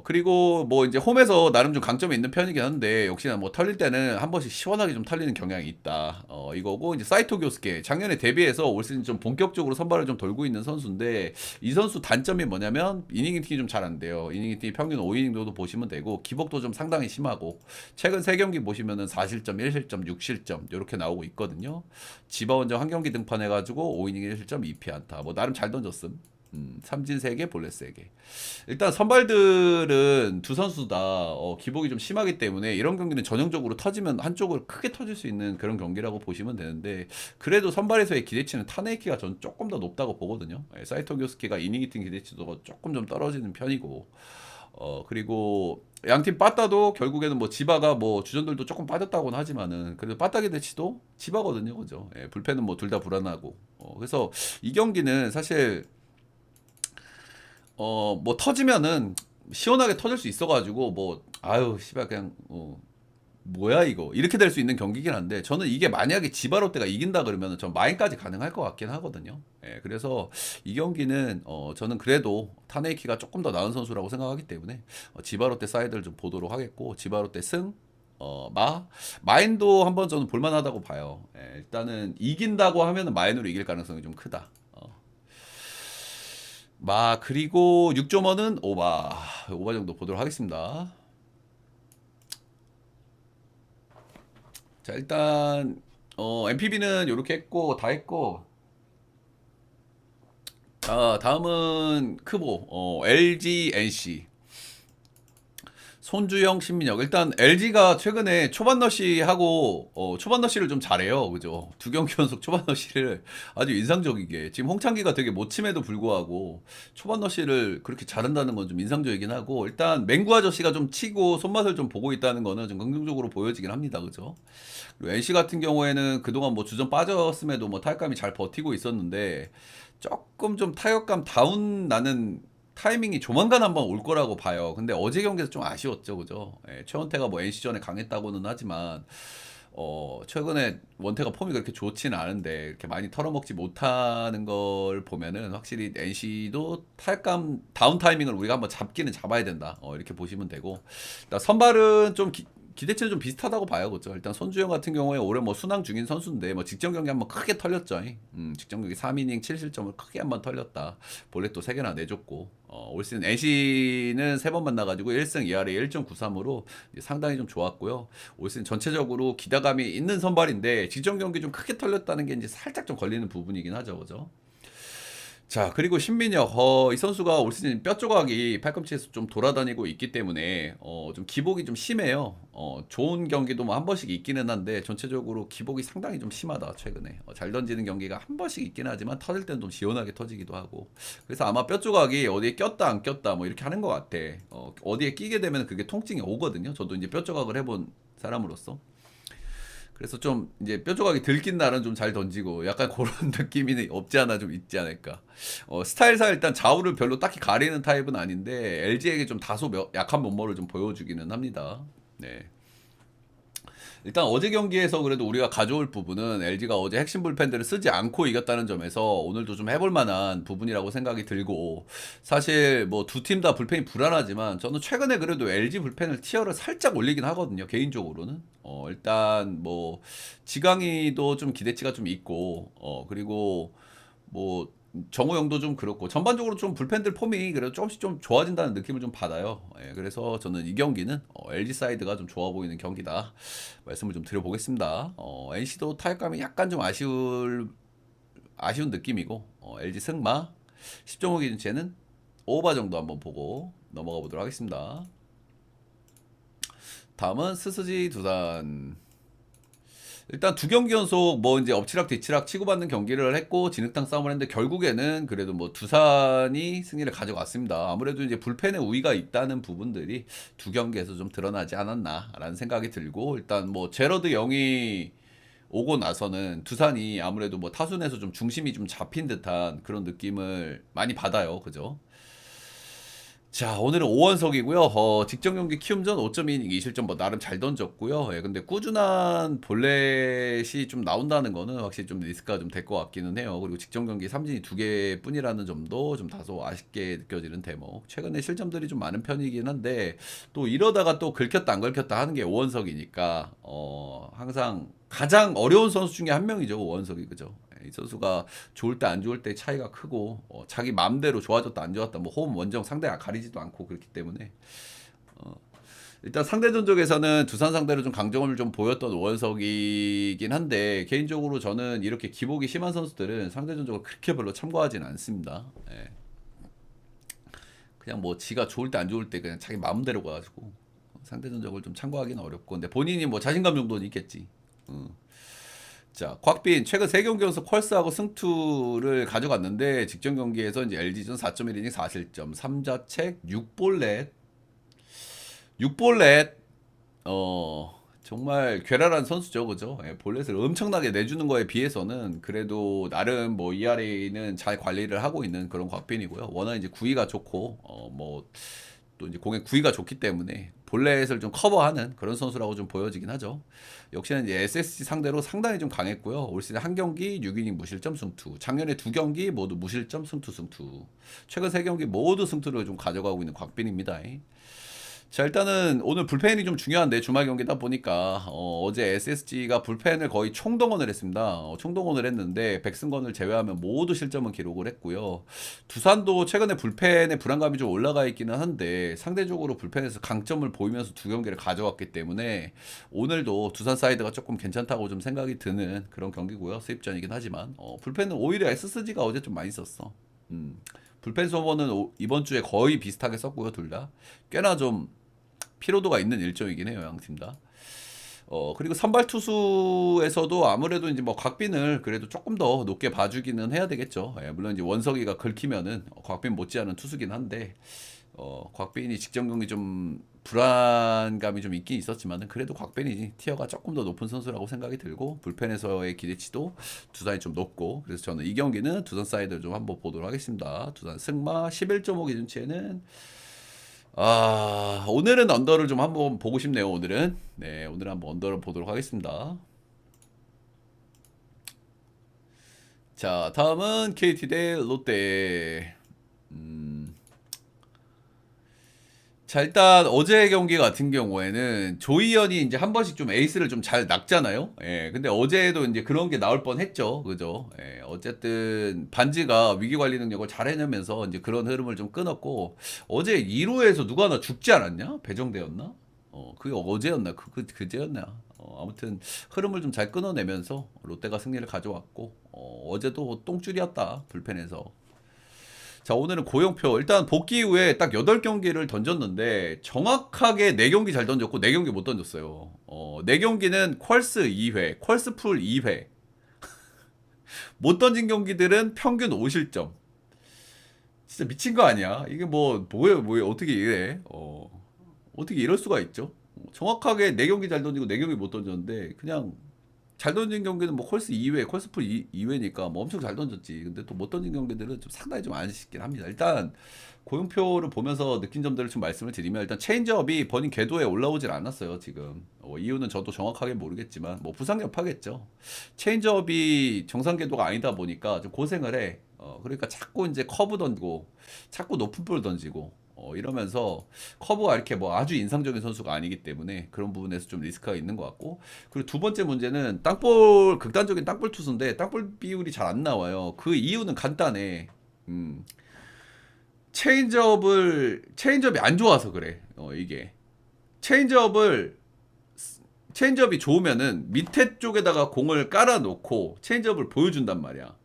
그리고 뭐 이제 홈에서 나름 좀 강점이 있는 편이긴 한데 역시나 뭐 털릴 때는 한 번씩 시원하게 좀 털리는 경향이 있다. 이거고 이제 사이토 교스케 작년에 데뷔해서 올 시즌 좀 본격적으로 선발을 좀 돌고 있는 선수인데 이 선수 단점이 뭐냐면 이닝 히팅이 좀 잘 안 돼요. 이닝 히팅이 평균 5이닝 정도 보시면 되고 기복도 좀 상당히 심하고 최근 3경기 보시면은 4실점, 1실점, 6실점 이렇게 나오고 있거든요. 지바원정 한 경기 등판해가지고 5이닝 1실점 2피 안타. 뭐 나름 잘 던졌음. 삼진 3개, 볼넷 3개. 일단 선발들은 두 선수 다 기복이 좀 심하기 때문에 이런 경기는 전형적으로 터지면 한쪽을 크게 터질 수 있는 그런 경기라고 보시면 되는데 그래도 선발에서의 기대치는 타네이키가 전 조금 더 높다고 보거든요. 사이토 교스키가 이닝 히팅 기대치도 조금 좀 떨어지는 편이고 그리고 양팀 빠따도 결국에는 뭐 지바가 뭐 주전들도 조금 빠졌다고는 하지만은 그래도 빠따 기대치도 지바거든요, 그죠? 불펜은 뭐 둘 다 불안하고 그래서 이 경기는 사실 뭐 터지면은 시원하게 터질 수 있어가지고 뭐 아유 씨발 그냥 뭐야 이거 이렇게 될 수 있는 경기긴 한데 저는 이게 만약에 지바롯데가 이긴다 그러면은 전 마인까지 가능할 것 같긴 하거든요. 그래서 이 경기는 저는 그래도 타네이키가 조금 더 나은 선수라고 생각하기 때문에 지바롯데 사이드를 좀 보도록 하겠고 지바롯데 승 마인도 한번 저는 볼만하다고 봐요. 일단은 이긴다고 하면은 마인으로 이길 가능성이 좀 크다. 그리고 6.5는 오바 정도 보도록 하겠습니다. 자, 일단 MPB는 이렇게 했고 다 했고 다음은 크보 LG NC 손주영, 신민혁. 일단 LG가 최근에 초반 러시하고 초반 러시를 좀 잘해요. 그죠? 2경기 연속 초반 러시를 아주 인상적이게. 지금 홍창기가 되게 못 침에도 불구하고 초반 러시를 그렇게 잘한다는 건 좀 인상적이긴 하고 일단 맹구 아저씨가 좀 치고 손맛을 좀 보고 있다는 거는 좀 긍정적으로 보여지긴 합니다. 그죠? 그리고 NC 같은 경우에는 그동안 뭐 주전 빠졌음에도 뭐 타격감이 잘 버티고 있었는데 조금 좀 타격감 다운 나는 타이밍이 조만간 한번 올 거라고 봐요. 근데 어제 경기에서 좀 아쉬웠죠, 그죠? 최원태가 뭐 NC전에 강했다고는 하지만 최근에 원태가 폼이 그렇게 좋지는 않은데 이렇게 많이 털어먹지 못하는 걸 보면은 확실히 NC도 타격감 다운 타이밍을 우리가 한번 잡기는 잡아야 된다. 이렇게 보시면 되고 일단 선발은 좀 기대치는 좀 비슷하다고 봐요, 그죠? 일단 손주영 같은 경우에 올해 뭐 순항 중인 선수인데 뭐 직전 경기 한번 크게 털렸죠. 직전 경기 3이닝 7실점을 크게 한번 털렸다. 볼넷도 3개나 내줬고 올 시즌 NC는 3번 만나가지고 1승 ERA 1.93으로 상당히 좀 좋았고요. 올 시즌 전체적으로 기대감이 있는 선발인데 직전 경기 좀 크게 털렸다는 게 이제 살짝 좀 걸리는 부분이긴 하죠, 그죠? 자, 그리고 신민혁, 이 선수가 올 시즌 뼈 조각이 팔꿈치에서 좀 돌아다니고 있기 때문에, 좀 기복이 좀 심해요. 좋은 경기도 뭐 한 번씩 있기는 한데, 전체적으로 기복이 상당히 좀 심하다, 최근에. 잘 던지는 경기가 한 번씩 있긴 하지만, 터질 때는 좀 시원하게 터지기도 하고. 그래서 아마 뼈 조각이 어디에 꼈다, 안 꼈다, 뭐 이렇게 하는 것 같아. 어디에 끼게 되면 그게 통증이 오거든요. 저도 이제 뼈 조각을 해본 사람으로서. 그래서 좀 이제 뼈 조각이 들킨 날은 좀 잘 던지고 약간 그런 느낌이 없지 않아 좀 있지 않을까. 스타일상 일단 좌우를 별로 딱히 가리는 타입은 아닌데 LG에게 좀 다소 약한 면모를 좀 보여주기는 합니다. 네. 일단 어제 경기에서 그래도 우리가 가져올 부분은 LG가 어제 핵심 불펜들을 쓰지 않고 이겼다는 점에서 오늘도 좀 해볼 만한 부분이라고 생각이 들고, 사실 뭐 두 팀 다 불펜이 불안하지만 저는 최근에 그래도 LG 불펜을 티어를 살짝 올리긴 하거든요, 개인적으로는. 일단 뭐 지강이도 좀 기대치가 좀 있고, 그리고 뭐 정우영도 좀 그렇고 전반적으로 좀 불펜들 폼이 그래도 조금씩 좀 좋아진다는 느낌을 좀 받아요. 그래서 저는 이 경기는 LG 사이드가 좀 좋아 보이는 경기다 말씀을 좀 드려보겠습니다. NC도 타격감이 약간 좀 아쉬운 느낌이고, LG 승마 10.5 기준치에는 오버 정도 한번 보고 넘어가 보도록 하겠습니다. 다음은 스스지 두산. 일단 두 경기 연속 뭐 이제 엎치락 뒤치락 치고받는 경기를 했고 진흙탕 싸움을 했는데 결국에는 그래도 뭐 두산이 승리를 가져갔습니다. 아무래도 이제 불펜의 우위가 있다는 부분들이 두 경기에서 좀 드러나지 않았나라는 생각이 들고, 일단 뭐 제러드 영이 오고 나서는 두산이 아무래도 뭐 타순에서 좀 중심이 좀 잡힌 듯한 그런 느낌을 많이 받아요. 그죠? 자, 오늘은 5원석이고요. 직전 경기 키움전 5.2이닝 2실점 뭐 나름 잘 던졌고요. 근데 꾸준한 볼넷이 좀 나온다는 거는 확실히 좀 리스크가 좀 될 것 같기는 해요. 그리고 직전 경기 삼진이 2개뿐이라는 점도 좀 다소 아쉽게 느껴지는 대목. 최근에 실점들이 좀 많은 편이긴 한데 또 이러다가 또 긁혔다 안 긁혔다 하는 게 5원석이니까 항상 가장 어려운 선수 중에 한 명이죠, 5원석이. 그죠? 이 선수가 좋을 때 안 좋을 때 차이가 크고, 자기 마음대로 좋아졌다 안 좋았다 뭐 홈 원정 상대가 가리지도 않고 그렇기 때문에, 일단 상대 전적에서는 두산 상대로 좀 강점을 좀 보였던 오원석이긴 한데, 개인적으로 저는 이렇게 기복이 심한 선수들은 상대 전적을 그렇게 별로 참고하진 않습니다. 그냥 뭐 지가 좋을 때 안 좋을 때 그냥 자기 마음대로 가가지고 상대 전적을 좀 참고하기는 어렵고, 근데 본인이 뭐 자신감 정도는 있겠지. 자, 곽빈 최근 3경기 연속 펄스하고 승투를 가져갔는데 직전 경기에서 이제 LG전 4.1이닝 4실점, 3자책, 6볼넷. 6볼넷 정말 괴랄한 선수죠. 그죠? 볼넷을 엄청나게 내주는 거에 비해서는 그래도 나름 뭐 ERA는 잘 관리를 하고 있는 그런 곽빈이고요. 워낙 이제 구위가 좋고 뭐 또 이제 공의 구위가 좋기 때문에 볼넷을 좀 커버하는 그런 선수라고 좀 보여지긴 하죠. 역시나 이제 SSG 상대로 상당히 좀 강했고요. 올 시즌 한 경기 6이닝 무실점 승투, 작년에 두 경기 모두 무실점 승투, 최근 세 경기 모두 승투를 좀 가져가고 있는 곽빈입니다. 자, 일단은 오늘 불펜이 좀 중요한데 주말 경기다 보니까 어제 SSG가 불펜을 거의 총동원을 했습니다. 총동원을 했는데 백승건을 제외하면 모두 실점은 기록을 했고요. 두산도 최근에 불펜의 불안감이 좀 올라가 있기는 한데 상대적으로 불펜에서 강점을 보이면서 두 경기를 가져왔기 때문에 오늘도 두산 사이드가 조금 괜찮다고 좀 생각이 드는 그런 경기고요. 수입전이긴 하지만 불펜은 오히려 SSG가 어제 좀 많이 썼어. 불펜 서버는 이번 주에 거의 비슷하게 썼고요. 둘 다 꽤나 좀 피로도가 있는 일정이긴 해요, 양 팀 다. 그리고 선발 투수에서도 아무래도 이제 뭐 곽빈을 그래도 조금 더 높게 봐주기는 해야 되겠죠. 물론 이제 원석이가 긁히면은 곽빈 못지않은 투수긴 한데, 곽빈이 직전 경기 좀 불안감이 좀 있긴 있었지만은 그래도 곽빈이 티어가 조금 더 높은 선수라고 생각이 들고, 불펜에서의 기대치도 두산이 좀 높고, 그래서 저는 이 경기는 두산 사이드를 좀 한번 보도록 하겠습니다. 두산 승마 11.5 기준치에는 오늘은 언더를 좀 한번 보고 싶네요. 오늘은 오늘 한번 언더를 보도록 하겠습니다. 자, 다음은 KT 대 롯데. 자, 일단 어제 경기 같은 경우에는 조이현이 이제 한 번씩 좀 에이스를 좀 잘 낚잖아요. 근데 어제도 이제 그런 게 나올 뻔했죠. 그죠? 어쨌든 반지가 위기 관리 능력을 잘 해내면서 이제 그런 흐름을 좀 끊었고, 어제 2루에서 누가 하나 죽지 않았냐? 배정되었나? 그게 어제였나? 그제였나? 아무튼 흐름을 좀 잘 끊어내면서 롯데가 승리를 가져왔고, 어제도 똥줄이었다 불펜에서. 자, 오늘은 고용표. 일단 복귀 이후에 딱 8경기를 던졌는데 정확하게 4경기 잘 던졌고 4경기 못 던졌어요. 4경기는 퀄스 2회, 퀄스 풀 2회. 못 던진 경기들은 평균 5실점. 진짜 미친 거 아니야? 이게 뭐예요? 어떻게 이래? 어떻게 이럴 수가 있죠? 정확하게 4경기 잘 던지고 4경기 못 던졌는데 그냥 잘 던진 경기는 뭐 콜스 2회, 콜스풀 2회니까 뭐 엄청 잘 던졌지. 근데 또 못 던진 경기들은 좀 상당히 좀 아쉽긴 합니다. 일단 고용표를 보면서 느낀 점들을 좀 말씀을 드리면 일단 체인지업이 버닝 궤도에 올라오질 않았어요. 지금 이유는 저도 정확하게 모르겠지만 뭐 부상 여파겠죠. 체인지업이 정상 궤도가 아니다 보니까 좀 고생을 해. 그러니까 자꾸 이제 커브 던지고 자꾸 높은 볼 던지고 이러면서 커브가 이렇게 뭐 아주 인상적인 선수가 아니기 때문에 그런 부분에서 좀 리스크가 있는 것 같고, 그리고 두 번째 문제는 땅볼, 극단적인 땅볼 투수인데 땅볼 비율이 잘 안 나와요. 그 이유는 간단해. 체인지업이 안 좋아서 그래. 이게 체인지업을 체인지업이 좋으면은 밑에 쪽에다가 공을 깔아놓고 체인지업을 보여준단 말이야.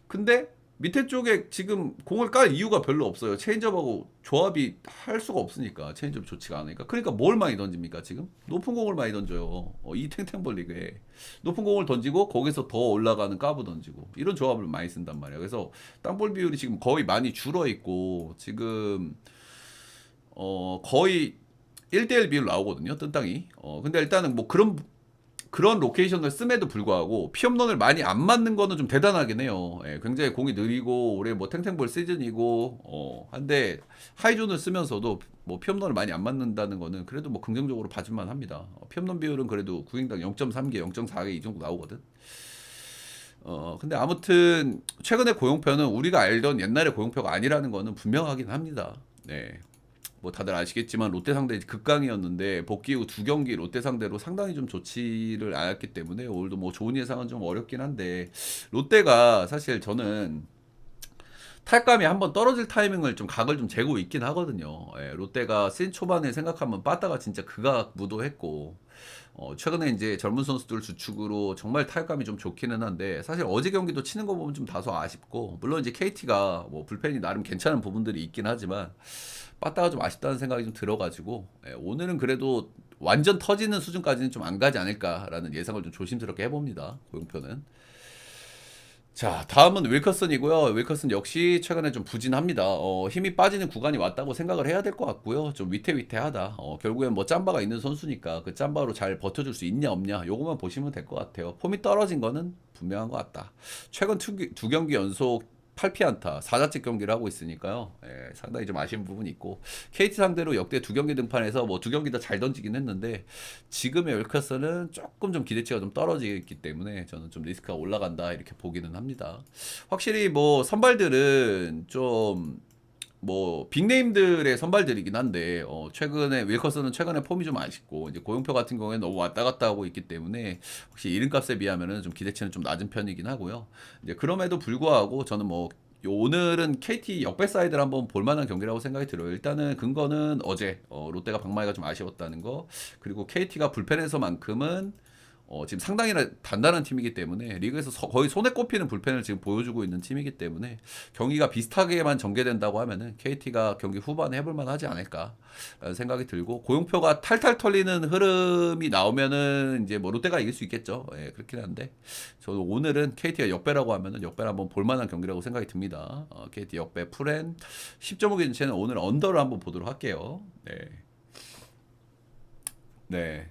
근데 밑에 쪽에 지금 공을 깔 이유가 별로 없어요. 체인지업하고 조합이 할 수가 없으니까. 체인지업이 좋지가 않으니까. 그러니까 뭘 많이 던집니까 지금? 높은 공을 많이 던져요. 이 탱탱볼 리그에 높은 공을 던지고 거기서 더 올라가는 까부 던지고 이런 조합을 많이 쓴단 말이야. 그래서 땅볼 비율이 지금 거의 많이 줄어 있고 지금 거의 1대1 비율 나오거든요. 뜬 땅이. 근데 일단은 뭐 그런 로케이션을 씀에도 불구하고 피홈런을 많이 안 맞는 거는 좀 대단하긴 해요. 예, 굉장히 공이 느리고 올해 뭐 탱탱볼 시즌이고 한데 하이존을 쓰면서도 뭐 피홈런을 많이 안 맞는다는 거는 그래도 뭐 긍정적으로 봐줄만 합니다. 피홈런 비율은 그래도 구인당 0.3개, 0.4개 이 정도 나오거든. 근데 아무튼 최근에 고용표는 우리가 알던 옛날의 고용표가 아니라는 거는 분명하긴 합니다. 네. 뭐 다들 아시겠지만 롯데 상대 극강이었는데 복귀 후 2경기 롯데 상대로 상당히 좀 좋지를 않았기 때문에 오늘도 뭐 좋은 예상은 좀 어렵긴 한데, 롯데가 사실 저는 탈감이 한번 떨어질 타이밍을 좀 각을 좀 재고 있긴 하거든요. 예, 롯데가 시즌 초반에 생각하면 빠따가 진짜 극악무도했고 최근에 이제 젊은 선수들 주축으로 정말 타격감이 좀 좋기는 한데 사실 어제 경기도 치는 거 보면 좀 다소 아쉽고, 물론 이제 KT가 뭐 불펜이 나름 괜찮은 부분들이 있긴 하지만 빠따가 좀 아쉽다는 생각이 좀 들어가지고 오늘은 그래도 완전 터지는 수준까지는 좀 안 가지 않을까라는 예상을 좀 조심스럽게 해봅니다. 고용표는. 자, 다음은 윌커슨이고요. 윌커슨 역시 최근에 좀 부진합니다. 힘이 빠지는 구간이 왔다고 생각을 해야 될 것 같고요. 좀 위태위태하다. 결국엔 뭐 짬바가 있는 선수니까 그 짬바로 잘 버텨줄 수 있냐 없냐 요것만 보시면 될 것 같아요. 폼이 떨어진 거는 분명한 것 같다. 최근 두 경기 연속 8피안타 4자책 경기를 하고 있으니까요. 예, 상당히 좀 아쉬운 부분이 있고, KT 상대로 역대 2경기 등판에서 뭐 2경기 다 잘 던지긴 했는데 지금의 웰커스는 조금 좀 기대치가 좀 떨어지기 때문에 저는 좀 리스크가 올라간다 이렇게 보기는 합니다. 확실히 뭐 선발들은 좀 뭐 빅네임들의 선발들이긴 한데 최근에 윌커슨은 최근에 폼이 좀 아쉽고 이제 고용표 같은 경우에 너무 왔다 갔다 하고 있기 때문에 혹시 이름값에 비하면은 좀 기대치는 좀 낮은 편이긴 하고요. 이제 그럼에도 불구하고 저는 뭐 오늘은 KT 역배 사이드를 한번 볼만한 경기라고 생각이 들어요. 일단은 근거는 어제 롯데가 박마이가 좀 아쉬웠다는 거, 그리고 KT가 불펜에서만큼은 지금 상당히 단단한 팀이기 때문에 리그에서 거의 손에 꼽히는 불펜을 지금 보여주고 있는 팀이기 때문에 경기가 비슷하게만 전개된다고 하면은 KT가 경기 후반에 해볼만 하지 않을까라는 생각이 들고, 고용표가 탈탈 털리는 흐름이 나오면은 이제 뭐 롯데가 이길 수 있겠죠. 예, 그렇긴 한데 저는 오늘은 KT가 역배라고 하면은 역배를 한번 볼만한 경기라고 생각이 듭니다. KT 역배 풀엔 10.5 기준치는 오늘 언더를 한번 보도록 할게요. 네. 네.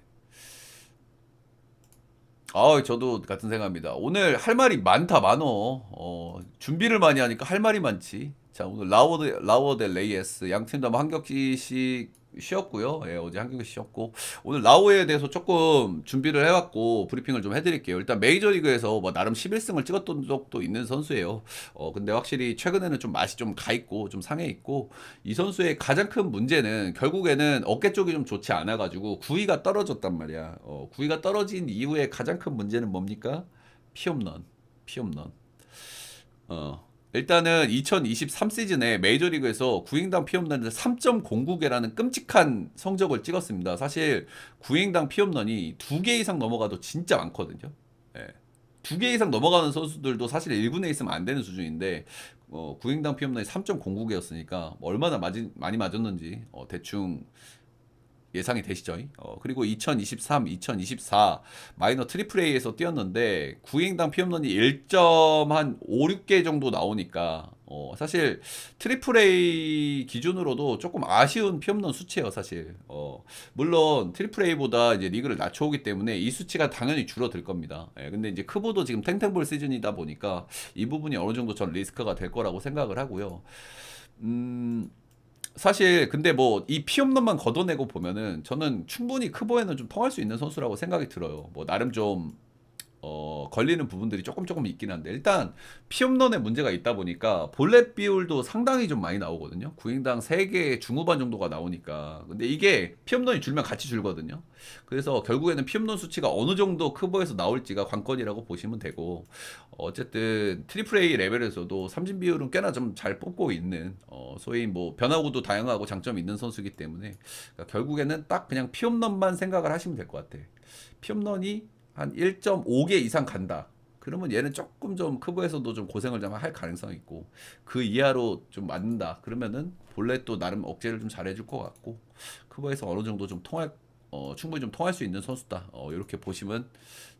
저도 같은 생각입니다. 오늘 할 말이 많어. 준비를 많이 하니까 할 말이 많지. 자, 오늘 라워 대 레이에스 양 팀 다 한 경기씩 쉬었고요. 예, 어제 한 경기 쉬었고 오늘 라오에 대해서 조금 준비를 해왔고 브리핑을 좀 해드릴게요. 일단 메이저리그에서 뭐 나름 11승을 찍었던 적도 있는 선수예요. 근데 확실히 최근에는 좀 맛이 좀 가 있고 좀 상해 있고, 이 선수의 가장 큰 문제는 결국에는 어깨 쪽이 좀 좋지 않아가지고 구위가 떨어졌단 말이야. 구위가 떨어진 이후에 가장 큰 문제는 뭡니까? 피홈런. 피홈런. 일단은 2023 시즌에 메이저리그에서 구인당 피홈런을 3.09개라는 끔찍한 성적을 찍었습니다. 사실 구인당 피홈런이 2개 이상 넘어가도 진짜 많거든요. 예. 2개 이상 넘어가는 선수들도 사실 1군에 있으면 안 되는 수준인데 구행당 피홈런이 3.09개였으니까 얼마나 많이 맞았는지 대충 예상이 되시죠? 그리고 2023, 2024 마이너 트리플 A에서 뛰었는데 구행당 피홈런이 1.5, 6개 정도 나오니까 사실 트리플 A 기준으로도 조금 아쉬운 피홈런 수치예요, 사실. 물론 트리플 A보다 이제 리그를 낮춰오기 때문에 이 수치가 당연히 줄어들 겁니다. 근데 이제 크보도 지금 탱탱볼 시즌이다 보니까 이 부분이 어느 정도 전 리스크가 될 거라고 생각을 하고요. 사실 근데 뭐 이 피홈런만 걷어내고 보면은 저는 충분히 크보에는 좀 통할 수 있는 선수라고 생각이 들어요. 뭐 나름 좀 걸리는 부분들이 조금 있긴 한데 일단 피홈런에 문제가 있다 보니까 볼넷 비율도 상당히 좀 많이 나오거든요. 구인당 3개 중후반 정도가 나오니까. 근데 이게 피홈런이 줄면 같이 줄거든요. 그래서 결국에는 피홈런 수치가 어느 정도 크보에서 나올지가 관건이라고 보시면 되고 어쨌든 트리플 A 레벨에서도 삼진 비율은 꽤나 좀 잘 뽑고 있는 소위 뭐 변화구도 다양하고 장점이 있는 선수이기 때문에 그러니까 결국에는 딱 그냥 피홈런만 생각을 하시면 될 것 같아. 피홈런이 한 1.5개 이상 간다. 그러면 얘는 조금 좀 크브에서도 좀 고생을 좀 할 가능성이 있고 그 이하로 좀 맞는다. 그러면은 본래 또 나름 억제를 좀 잘해줄 것 같고 크브에서 어느 정도 좀 충분히 좀 통할 수 있는 선수다. 이렇게 보시면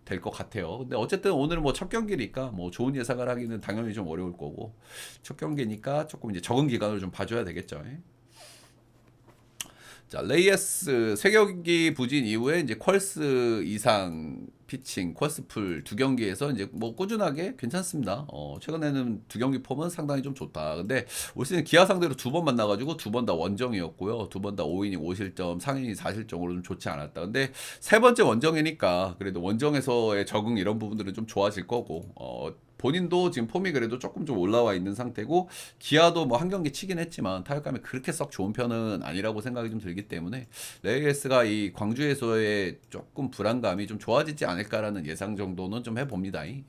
될 것 같아요. 근데 어쨌든 오늘 뭐 첫 경기니까 뭐 좋은 예상을 하기는 당연히 좀 어려울 거고 첫 경기니까 조금 이제 적은 기간을 좀 봐줘야 되겠죠. 자, 레이에스 세 경기 부진 이후에 이제 퀄스 이상 피칭, 퀄스 풀 두 경기에서 이제 뭐 꾸준하게 괜찮습니다. 최근에는 두 경기 폼은 상당히 좀 좋다. 근데 올 시즌 기아 상대로 두 번 만나가지고 두 번 다 원정이었고요. 두 번 다 5이닝 5실점, 상이닝 4실점으로 좀 좋지 않았다. 근데 세 번째 원정이니까 그래도 원정에서의 적응 이런 부분들은 좀 좋아질 거고, 본인도 지금 폼이 그래도 조금 좀 올라와 있는 상태고 기아도 뭐 한 경기 치긴 했지만 타격감이 그렇게 썩 좋은 편은 아니라고 생각이 좀 들기 때문에 레이에스가 이 광주에서의 조금 불안감이 좀 좋아지지 않을까라는 예상 정도는 좀 해봅니다. 예.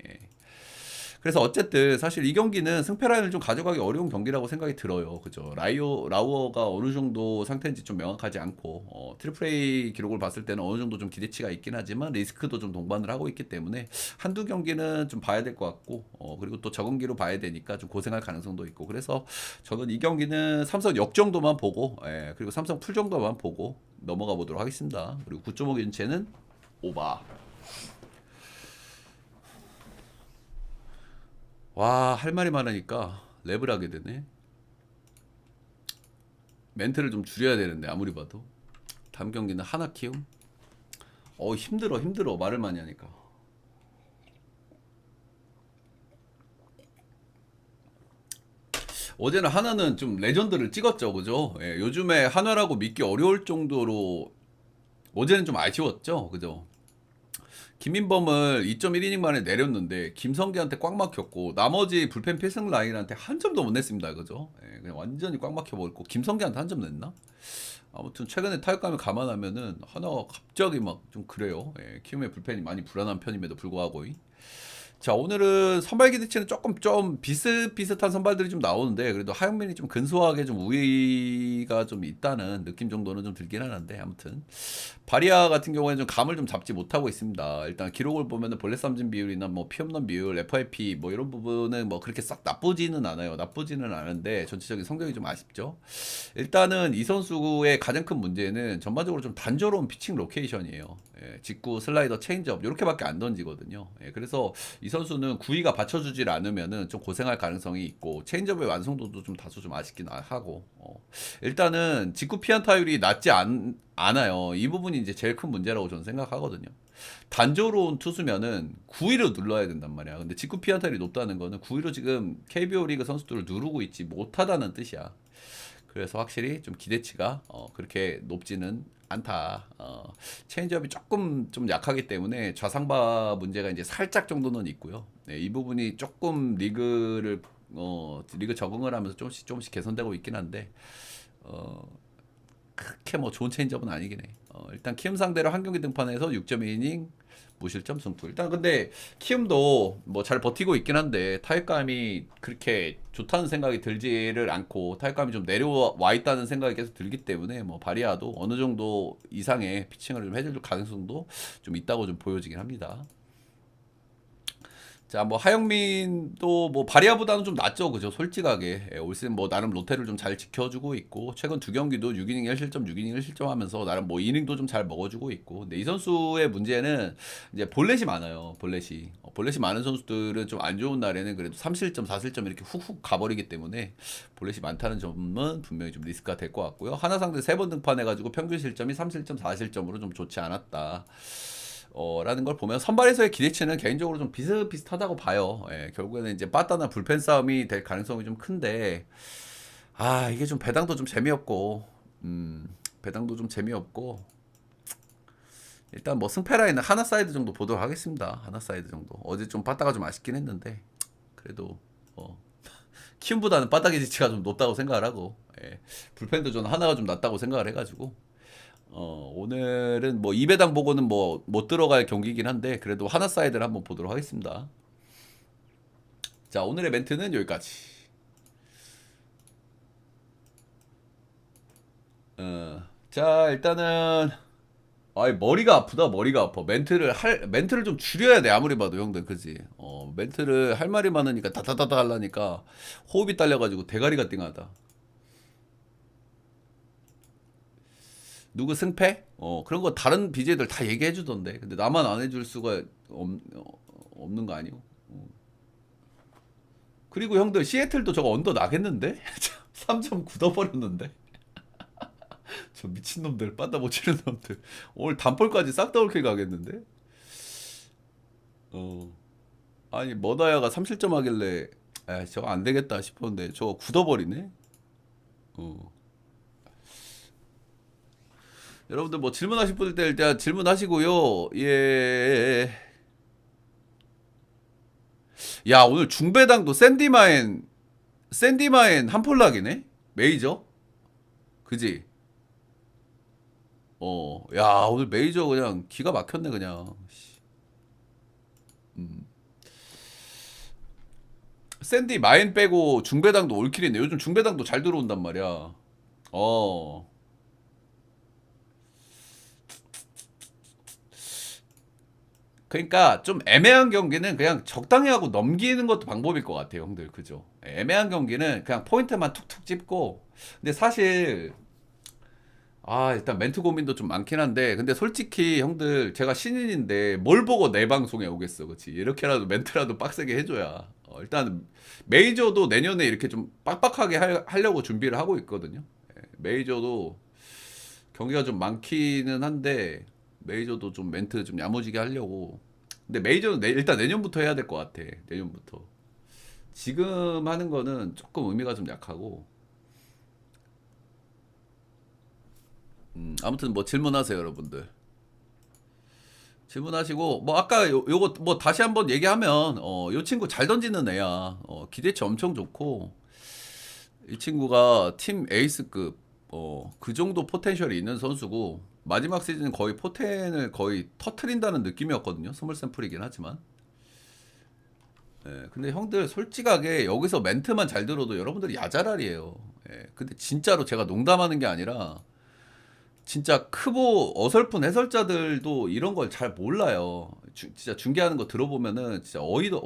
그래서 어쨌든 사실 이 경기는 승패 라인을 좀 가져가기 어려운 경기라고 생각이 들어요. 그죠? 라우어가 어느 정도 상태인지 좀 명확하지 않고 트리플 A 기록을 봤을 때는 어느 정도 좀 기대치가 있긴 하지만 리스크도 좀 동반을 하고 있기 때문에 한두 경기는 좀 봐야 될 것 같고 그리고 또 적응기로 봐야 되니까 좀 고생할 가능성도 있고 그래서 저는 이 경기는 삼성 역 정도만 보고 그리고 삼성 풀 정도만 보고 넘어가 보도록 하겠습니다. 그리고 9.5 견체는 오바. 와, 할 말이 많으니까 랩을 하게 되네. 멘트를 좀 줄여야 되는데 아무리 봐도 다음 경기는 하나 키움. 힘들어 말을 많이 하니까. 어제는 하나는 좀 레전드를 찍었죠, 그죠? 요즘에 하나라고 믿기 어려울 정도로 어제는 좀 아쉬웠죠, 그죠? 김인범을 2.1이닝 만에 내렸는데 김성기한테 꽉 막혔고 나머지 불펜 필승 라인한테 한 점도 못 냈습니다. 그죠? 그냥 완전히 꽉 막혀버렸고 김성기한테 한 점 냈나? 아무튼 최근에 타격감을 감안하면은 하나가 갑자기 막 좀 그래요. 키움의 불펜이 많이 불안한 편임에도 불구하고 자, 오늘은 선발 기대치는 조금 좀 비슷비슷한 선발들이 좀 나오는데 그래도 하영민이 좀 근소하게 좀 우위가 좀 있다는 느낌 정도는 좀 들긴 하는데 아무튼 바리아 같은 경우에는 좀 감을 좀 잡지 못하고 있습니다. 일단 기록을 보면은 볼넷 삼진 비율이나 뭐 피홈런 비율, FIP 뭐 이런 부분은 뭐 그렇게 싹 나쁘지는 않아요. 나쁘지는 않은데 전체적인 성적이 좀 아쉽죠. 일단은 이 선수의 가장 큰 문제는 전반적으로 좀 단조로운 피칭 로케이션이에요. 직구, 슬라이더, 체인지업 이렇게밖에 안 던지거든요. 그래서 이 선수는 구위가 받쳐주질 않으면은 좀 고생할 가능성이 있고 체인지업의 완성도도 좀 다소 좀 아쉽긴 하고 일단은 직구 피안 타율이 낮지 않아요. 이 부분이 이제 제일 큰 문제라고 저는 생각하거든요. 단조로운 투수면은 9위로 눌러야 된단 말이야. 근데 직구 피안 타율이 높다는 거는 9위로 지금 KBO 리그 선수들을 누르고 있지 못하다는 뜻이야. 그래서 확실히 좀 기대치가 그렇게 높지는 않다. 체인지업이 조금 좀 약하기 때문에 좌상바 문제가 이제 살짝 정도는 있고요. 이 부분이 조금 리그 적응을 하면서 조금씩 개선되고 있긴 한데 그렇게 뭐 좋은 체인지업은 아니긴 해. 일단 키움 상대로 한 경기 등판해서 6.2이닝 무실점 승부. 일단 근데 키움도 뭐 잘 버티고 있긴 한데 타격감이 그렇게 좋다는 생각이 들지를 않고 타격감이 좀 내려와 있다는 생각이 계속 들기 때문에 뭐 바리아도 어느 정도 이상의 피칭을 좀 해줄 가능성도 좀 있다고 좀 보여지긴 합니다. 자, 뭐 하영민도 뭐 바리아보다는 좀 낫죠, 그죠? 솔직하게 올 시즌 뭐 나름 로테를 좀 잘 지켜주고 있고 최근 두 경기도 6이닝 1실점, 6이닝 1실점하면서 나름 뭐 이닝도 좀 잘 먹어주고 있고. 근데 이 선수의 문제는 이제 볼넷이 많아요, 볼넷이. 볼넷이 많은 선수들은 좀 안 좋은 날에는 그래도 3실점, 4실점 이렇게 훅훅 가버리기 때문에 볼넷이 많다는 점은 분명히 좀 리스크가 될 것 같고요. 하나 상대 3번 등판해가지고 평균 실점이 3실점, 4실점으로 좀 좋지 않았다. 라는 걸 보면 선발에서의 기대치는 개인적으로 좀 비슷비슷하다고 봐요. 예, 결국에는 이제 빠따나 불펜 싸움이 될 가능성이 좀 큰데, 아, 이게 좀 배당도 좀 재미없고, 배당도 좀 재미없고, 일단 뭐 승패 라인은 하나 사이드 정도 보도록 하겠습니다. 하나 사이드 정도. 어제 좀 빠따가 좀 아쉽긴 했는데, 그래도 키움보다는 빠따 기대치가 좀 높다고 생각을 하고, 예, 불펜도 저는 하나가 좀 낫다고 생각을 해가지고, 오늘은 뭐 2배당 보고는 뭐 못 들어갈 경기이긴 한데 그래도 하나 사이드를 한번 보도록 하겠습니다. 자, 오늘의 멘트는 여기까지. 자, 일단은 머리가 아프다. 머리가 아파. 멘트를 좀 줄여야 돼. 아무리 봐도 형들, 그지? 멘트를 할 말이 많으니까 다다다다 하려니까 호흡이 딸려가지고 대가리가 띵하다. 누구 승패? 그런 거 다른 BJ들 다 얘기해 주던데. 근데 나만 안 해줄 수가 없는 거 아니고. 그리고 형들 시애틀도 저거 언더 나겠는데? 3점 굳어버렸는데? 저 미친놈들, 빠따 못 치는 놈들. 오늘 단볼까지 싹 다 올킬 가겠는데? 어. 아니, 머다야가 3실점 하길래, 저거 안 되겠다 싶었는데, 저거 굳어버리네? 어. 여러분들 뭐 질문하실 분일 때 일단 질문하시고요. 예. 야, 오늘 중배당도 샌디마엔 한폴락이네? 메이저? 그지? 야, 오늘 메이저 그냥 기가 막혔네, 그냥. 샌디 마인 빼고 중배당도 올킬이네. 요즘 중배당도 잘 들어온단 말이야. 어. 그러니까 좀 애매한 경기는 그냥 적당히 하고 넘기는 것도 방법일 것 같아요, 형들. 그죠? 애매한 경기는 그냥 포인트만 툭툭 찝고. 근데 사실 일단 멘트 고민도 좀 많긴 한데, 근데 솔직히 형들 제가 신인인데 뭘 보고 내 방송에 오겠어, 그렇지? 이렇게라도 멘트라도 빡세게 해줘야. 일단 메이저도 내년에 이렇게 좀 빡빡하게 하려고 준비를 하고 있거든요. 메이저도 경기가 좀 많기는 한데 메이저도 좀 멘트 좀 야무지게 하려고. 근데 메이저는 일단 내년부터 해야 될 것 같아. 내년부터. 지금 하는 거는 조금 의미가 좀 약하고. 아무튼 뭐 질문하세요, 여러분들. 질문하시고 뭐 아까 요거 뭐 다시 한번 얘기하면 요 친구 잘 던지는 애야. 기대치 엄청 좋고 이 친구가 팀 에이스급 그 정도 포텐셜이 있는 선수고 마지막 시즌 거의 포텐을 거의 터트린다는 느낌이었거든요. 스몰 샘플이긴 하지만. 근데 형들 솔직하게 여기서 멘트만 잘 들어도 여러분들이 야자랄이에요. 근데 진짜로 제가 농담하는 게 아니라 진짜 크보 어설픈 해설자들도 이런 걸 잘 몰라요. 진짜 중계하는 거 들어보면은 진짜 어이도